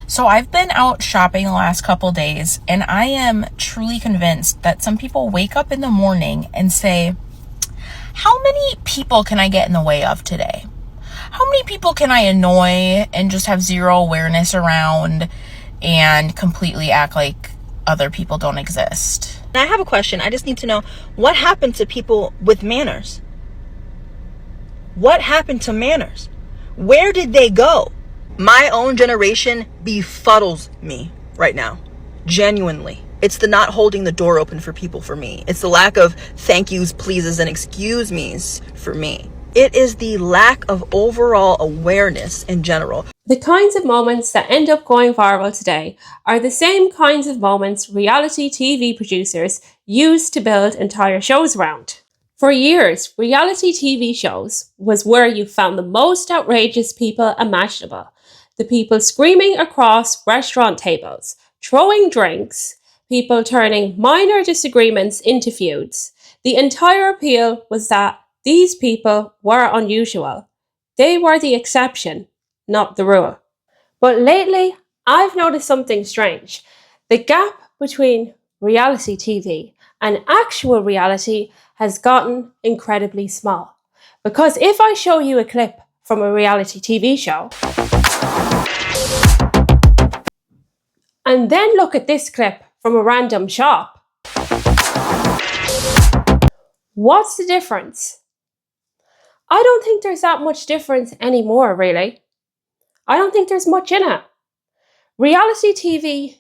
So I've been out shopping the last couple days, and I am truly convinced that some people wake up in the morning and say, how many people can I get in the way of today? How many people can I annoy and just have zero awareness around and completely act like other people don't exist? I have a question. I just need to know, what happened to people with manners? What happened to manners? Where did they go? My own generation befuddles me right now. Genuinely. It's the not holding the door open for people for me. It's the lack of thank yous, pleases, and excuse me's for me. It is the lack of overall awareness in general. The kinds of moments that end up going viral today are the same kinds of moments reality TV producers use to build entire shows around. For years, reality TV shows was where you found the most outrageous people imaginable. The people screaming across restaurant tables, throwing drinks, people turning minor disagreements into feuds. The entire appeal was that these people were unusual. They were the exception, not the rule. But lately, I've noticed something strange. The gap between reality TV and actual reality has gotten incredibly small. Because if I show you a clip from a reality TV show, and then look at this clip from a random shop, what's the difference? I don't think there's that much difference anymore, really. I don't think there's much in it. Reality TV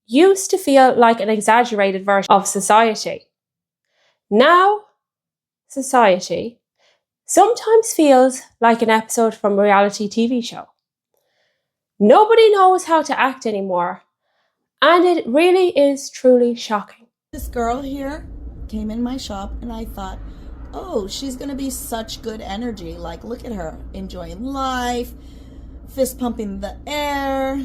used to feel like an exaggerated version of society. Now, society sometimes feels like an episode from a reality TV show. Nobody knows how to act anymore, and it really is truly shocking. This girl here came in my shop and I thought, oh, she's gonna be such good energy. Like, look at her, enjoying life, fist pumping the air.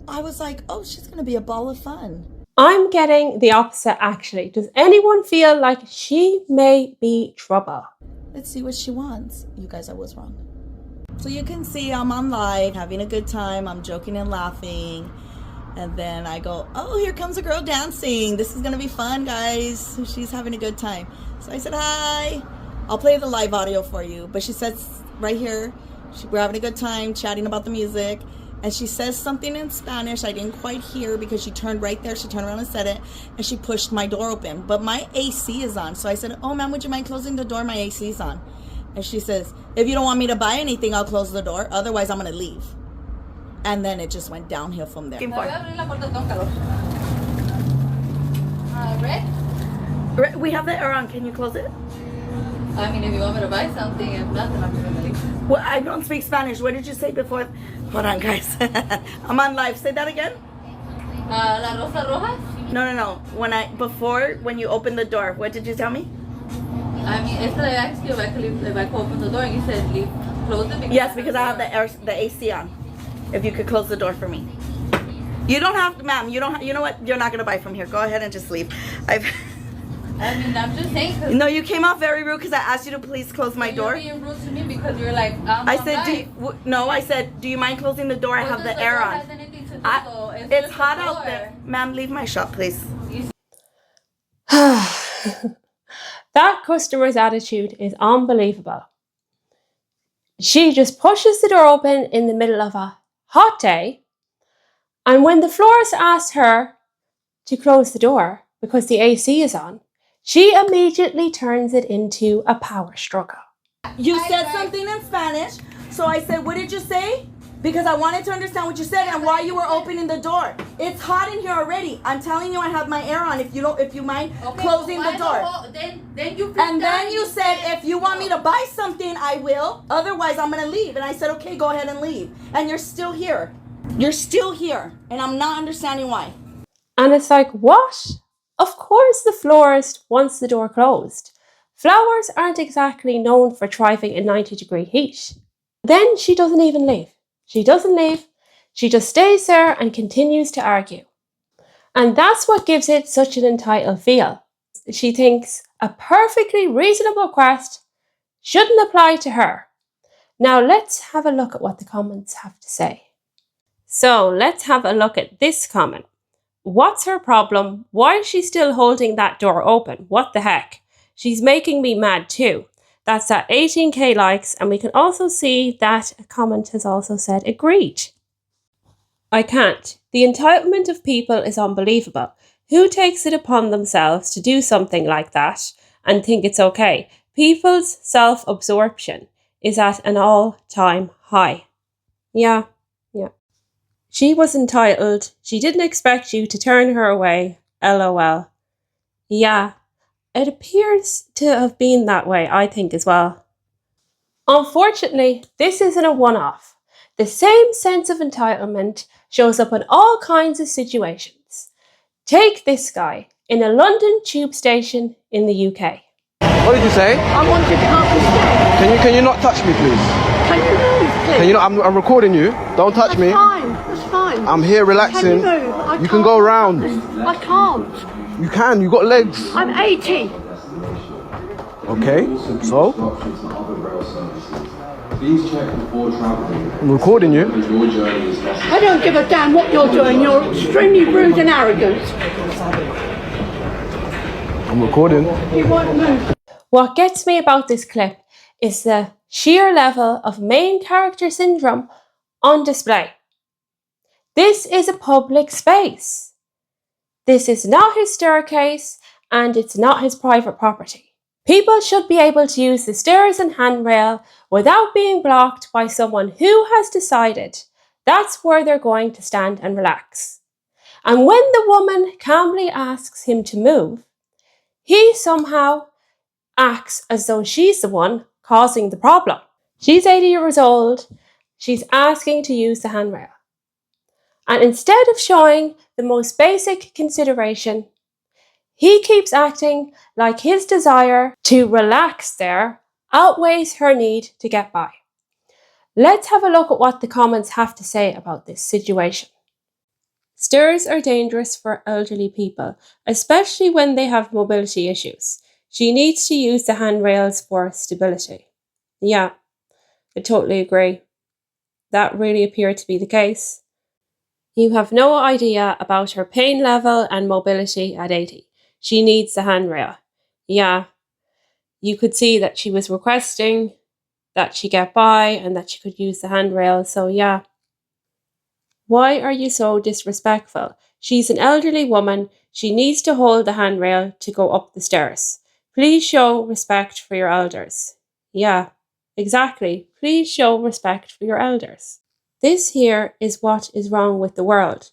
I was like, oh, she's gonna be a ball of fun. I'm getting the opposite, actually. Does anyone feel like she may be trouble? Let's see what she wants. You guys, I was wrong. So you can see I'm on live, having a good time. I'm joking and laughing. And then I go, oh, here comes a girl dancing. This is gonna be fun, guys. She's having a good time. So I said, hi. I'll play the live audio for you. But she says right here, we're having a good time, chatting about the music. And she says something in Spanish I didn't quite hear because she turned right there. She turned around and said it. And she pushed my door open. But my AC is on. So I said, oh, ma'am, would you mind closing the door? My AC is on. And she says, if you don't want me to buy anything, I'll close the door. Otherwise, I'm going to leave. And then it just went downhill from there. Red? We have the air on. Can you close it? I mean, if you want me to buy something, if not, then I'm going to leave. Well, I don't speak Spanish. What did you say before? Hold on, guys. I'm on live. Say that again. La Rosa Rojas? No. When you opened the door, what did you tell me? I mean, it's like I asked you if I could open the door, and you said leave, close it. Yes, because I have the AC on. If you could close the door for me. You don't have to, ma'am. You know what? You're not gonna buy from here. Go ahead and just leave. I mean, I'm just saying. No, you came off very rude because I asked you to please close my door. You're being rude to me because you're like, I said, do you mind closing the door? I have the air on. It's hot out there. Ma'am, leave my shop, please. That customer's attitude is unbelievable. She just pushes the door open in the middle of a hot day, and when the florist asks her to close the door because the AC is on, she immediately turns it into a power struggle. You said something in Spanish, so I said, what did you say? Because I wanted to understand what you said and why you were opening the door. It's hot in here already. I'm telling you, I have my air on. If you mind closing the door. Then you said, if you want me to buy something, I will. Otherwise, I'm gonna leave. And I said, okay, go ahead and leave. And you're still here. You're still here, and I'm not understanding why. And it's like, what? Of course the florist wants the door closed. Flowers aren't exactly known for thriving in 90-degree heat. Then she doesn't even leave. She doesn't leave. She just stays there and continues to argue. And that's what gives it such an entitled feel. She thinks a perfectly reasonable request shouldn't apply to her. Now let's have a look at what the comments have to say. So let's have a look at this comment. What's her problem? Why is she still holding that door open? What the heck? She's making me mad too. That's at 18k likes, and we can also see that a comment has also said agreed. I can't. The entitlement of people is unbelievable. Who takes it upon themselves to do something like that and think it's okay? People's self-absorption is at an all-time high. Yeah. She was entitled. She didn't expect you to turn her away. LOL. Yeah, it appears to have been that way, I think, as well. Unfortunately, this isn't a one-off. The same sense of entitlement shows up in all kinds of situations. Take this guy in a London tube station in the UK. What did you say? I want to come up the stairs. Can you not touch me, please? Can you move, please? Can you not? I'm recording you. Don't touch me. That's fine. I'm here relaxing. Can you move? You can go around. I can't. You can. You got legs. I'm 80. Okay. So Please check before traveling. I'm recording you. Your journey is necessary. I don't give a damn what you're doing. You're extremely rude and arrogant. I'm recording. You won't move. What gets me about this clip is the sheer level of main character syndrome on display. This is a public space. This is not his staircase, and it's not his private property. People should be able to use the stairs and handrail without being blocked by someone who has decided that's where they're going to stand and relax. And when the woman calmly asks him to move, he somehow acts as though she's the one causing the problem. She's 80 years old. She's asking to use the handrail. And instead of showing the most basic consideration, he keeps acting like his desire to relax there outweighs her need to get by. Let's have a look at what the comments have to say about this situation. Stairs are dangerous for elderly people, especially when they have mobility issues. She needs to use the handrails for stability. Yeah, I totally agree. That really appeared to be the case. You have no idea about her pain level and mobility at 80. She needs the handrail. Yeah, you could see that she was requesting that she get by and that she could use the handrail, so yeah. Why are you so disrespectful? She's an elderly woman. She needs to hold the handrail to go up the stairs. Please show respect for your elders. Yeah, exactly. Please show respect for your elders. This here is what is wrong with the world.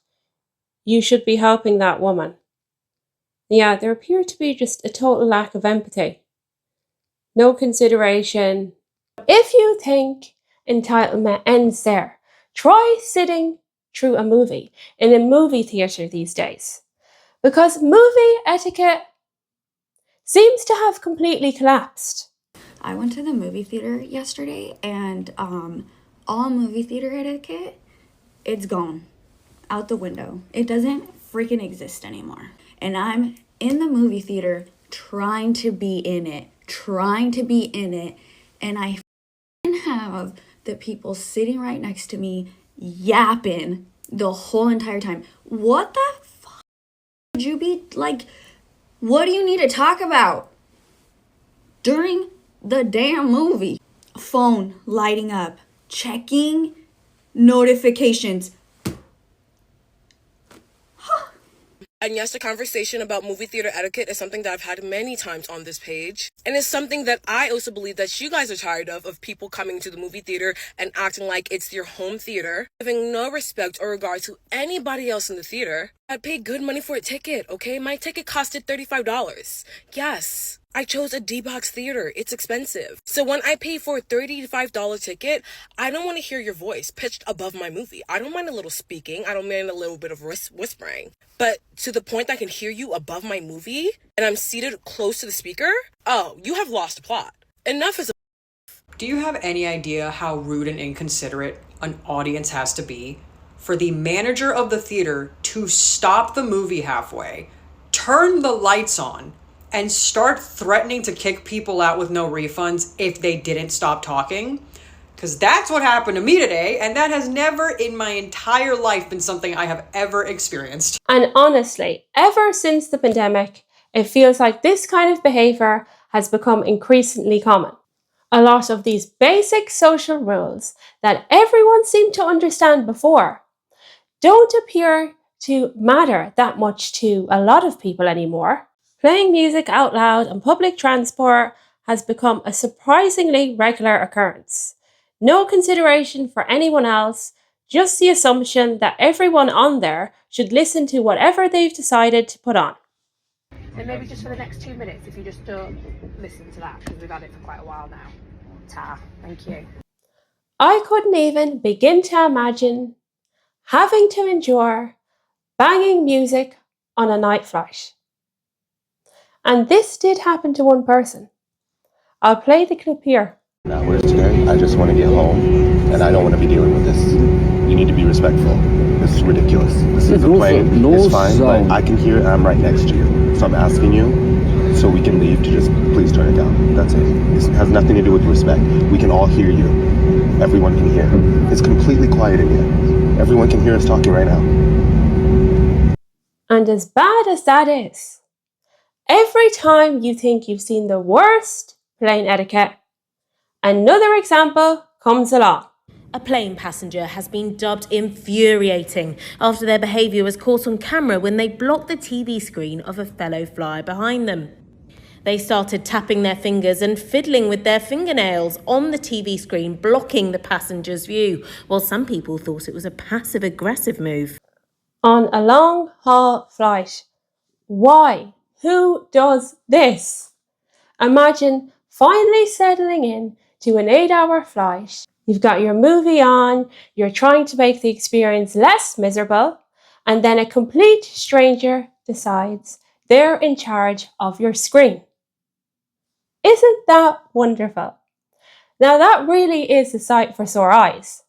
You should be helping that woman. Yeah, there appeared to be just a total lack of empathy. No consideration. If you think entitlement ends there, try sitting through a movie in a movie theatre these days. Because movie etiquette seems to have completely collapsed. I went to the movie theater yesterday, and all movie theater etiquette, it's gone out the window. It doesn't freaking exist anymore. And I'm in the movie theater trying to be in it, and I have the people sitting right next to me yapping the whole entire time. What the fuck would you be like? What do you need to talk about during the damn movie? Phone lighting up, checking notifications. And yes, the conversation about movie theater etiquette is something that I've had many times on this page. And it's something that I also believe that you guys are tired of people coming to the movie theater and acting like it's your home theater, having no respect or regard to anybody else in the theater. I paid good money for a ticket, okay? My ticket costed $35. Yes. I chose a D-box theater. It's expensive. So when I pay for a $35 ticket, I don't want to hear your voice pitched above my movie. I don't mind a little speaking. I don't mind a little bit of whispering. But to the point that I can hear you above my movie and I'm seated close to the speaker, oh, you have lost the plot. Enough is Do you have any idea how rude and inconsiderate an audience has to be for the manager of the theater to stop the movie halfway, turn the lights on, and start threatening to kick people out with no refunds if they didn't stop talking? Because that's what happened to me today, and that has never in my entire life been something I have ever experienced. And honestly, ever since the pandemic, it feels like this kind of behaviour has become increasingly common. A lot of these basic social rules that everyone seemed to understand before don't appear to matter that much to a lot of people anymore. Playing music out loud on public transport has become a surprisingly regular occurrence. No consideration for anyone else, just the assumption that everyone on there should listen to whatever they've decided to put on. And maybe just for the next 2 minutes, if you just don't listen to that, because we've had it for quite a while now. Ta, thank you. I couldn't even begin to imagine having to endure banging music on a night flight. And this did happen to one person. I'll play the clip here. Hours today, I just want to get home, and I don't want to be dealing with this. You need to be respectful. This is ridiculous. This is a plane. It's fine, but I can hear it. I'm right next to you. So I'm asking you, so we can leave, to just please turn it down. That's it. This has nothing to do with respect. We can all hear you. Everyone can hear. It's completely quiet in here. Everyone can hear us talking right now. And as bad as that is, every time you think you've seen the worst plane etiquette, another example comes along. A plane passenger has been dubbed infuriating after their behaviour was caught on camera when they blocked the TV screen of a fellow flyer behind them. They started tapping their fingers and fiddling with their fingernails on the TV screen, blocking the passenger's view, while some people thought it was a passive-aggressive move. On a long-haul flight, why? Who does this? Imagine finally settling in to an 8-hour flight. You've got your movie on, you're trying to make the experience less miserable, and then a complete stranger decides they're in charge of your screen. Isn't that wonderful? Now that really is a sight for sore eyes.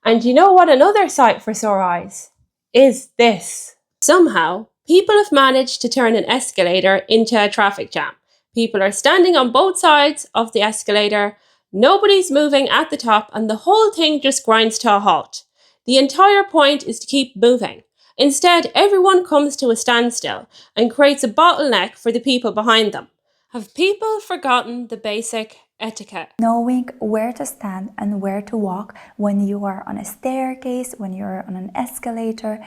And you know what another sight for sore eyes is? This. Somehow, people have managed to turn an escalator into a traffic jam. People are standing on both sides of the escalator, nobody's moving at the top, and the whole thing just grinds to a halt. The entire point is to keep moving. Instead, everyone comes to a standstill and creates a bottleneck for the people behind them. Have people forgotten the basic etiquette? Knowing where to stand and where to walk when you are on a staircase, when you're on an escalator.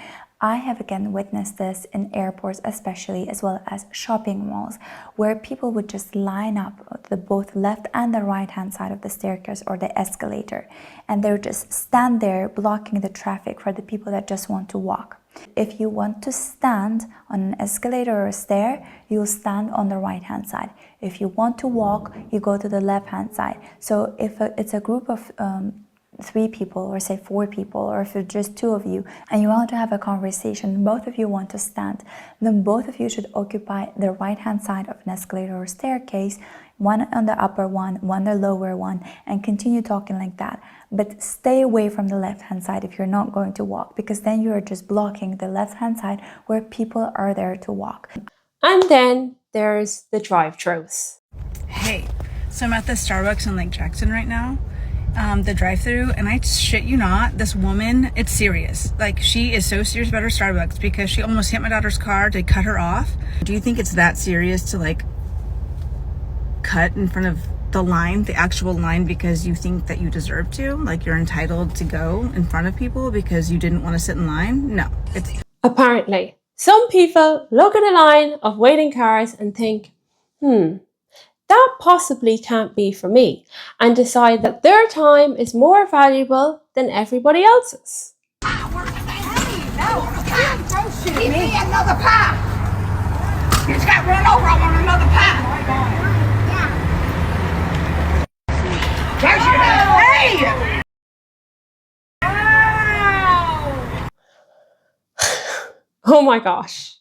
I have again witnessed this in airports especially, as well as shopping malls, where people would just line up the both left and the right hand side of the staircase or the escalator, and they would just stand there blocking the traffic for the people that just want to walk. If you want to stand on an escalator or a stair, you'll stand on the right hand side. If you want to walk, you go to the left hand side. So if it's a group of 3 people, or say 4 people, or if it's just 2 of you and you want to have a conversation, both of you want to stand, then both of you should occupy the right hand side of an escalator or staircase, one on the upper one the lower one, and continue talking like that. But stay away from the left hand side if you're not going to walk, because then you are just blocking the left hand side where people are there to walk. And then there's the drive-thrus. Hey, so I'm at the Starbucks in Lake Jackson right now. The drive-thru, and I shit you not, this woman, it's serious. Like, she is so serious about her Starbucks because she almost hit my daughter's car to cut her off. Do you think it's that serious to like cut in front of the line, the actual line, because you think that you deserve to? Like, you're entitled to go in front of people because you didn't want to sit in line? No. Apparently, some people look at a line of waiting cars and think, that possibly can't be for me, and decide that their time is more valuable than everybody else's. Give me another pie. You just got run over. I want another pie. Hey! Oh my gosh.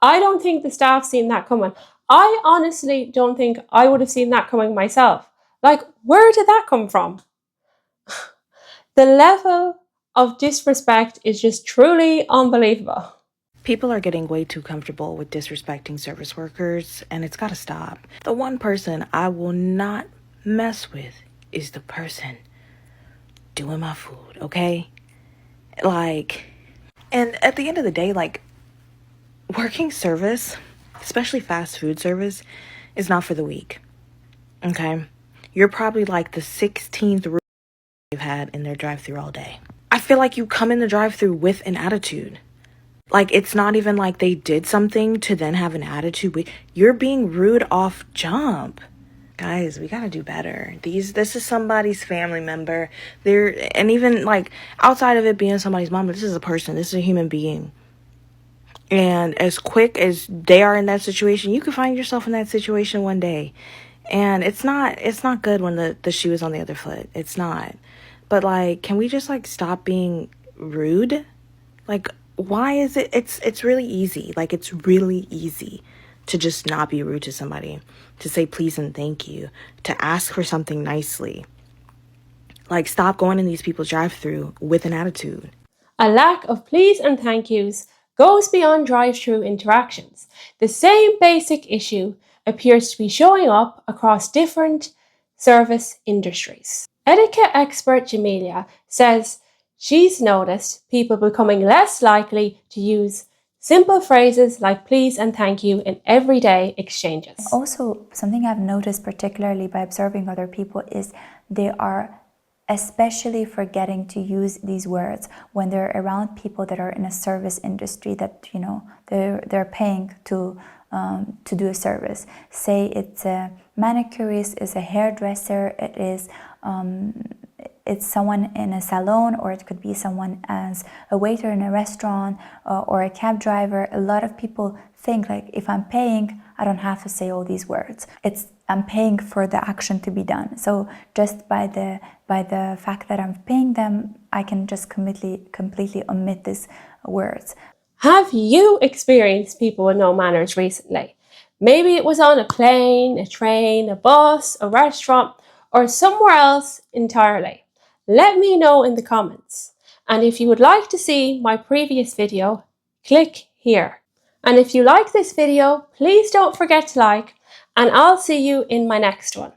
I don't think the staff seen that coming. I honestly don't think I would have seen that coming myself. Like, where did that come from? The level of disrespect is just truly unbelievable. People are getting way too comfortable with disrespecting service workers, and it's gotta stop. The one person I will not mess with is the person doing my food, okay? Like, and at the end of the day, like, working service, especially fast food service, is not for the weak, okay? You're probably like the 16th room they've had in their drive-thru all day. I feel like you come in the drive-thru with an attitude. Like, it's not even like they did something to then have an attitude. You're being rude off jump. Guys, we gotta do better. This is somebody's family member. And even like outside of it being somebody's mom, this is a person. This is a human being. And as quick as they are in that situation, you could find yourself in that situation one day. And it's not good when the shoe is on the other foot. It's not. But like, can we just like stop being rude? Like, why is it? It's really easy. Like, it's really easy to just not be rude to somebody, to say please and thank you, to ask for something nicely. Like, stop going in these people's drive-thru with an attitude. A lack of please and thank yous goes beyond drive-thru interactions. The same basic issue appears to be showing up across different service industries. Etiquette expert Jamelia says she's noticed people becoming less likely to use simple phrases like please and thank you in everyday exchanges. Also, something I've noticed particularly by observing other people is they are especially forgetting to use these words when they're around people that are in a service industry that, you know, they're paying to do a service. Say it's a manicurist, it's a hairdresser, it's someone in a salon, or it could be someone as a waiter in a restaurant or a cab driver. A lot of people think like, if I'm paying, I don't have to say all these words. I'm paying for the action to be done. So just by the fact that I'm paying them, I can just completely omit these words. Have you experienced people with no manners recently? Maybe it was on a plane, a train, a bus, a restaurant, or somewhere else entirely. Let me know in the comments. And if you would like to see my previous video, click here. And if you like this video, please don't forget to like, and I'll see you in my next one.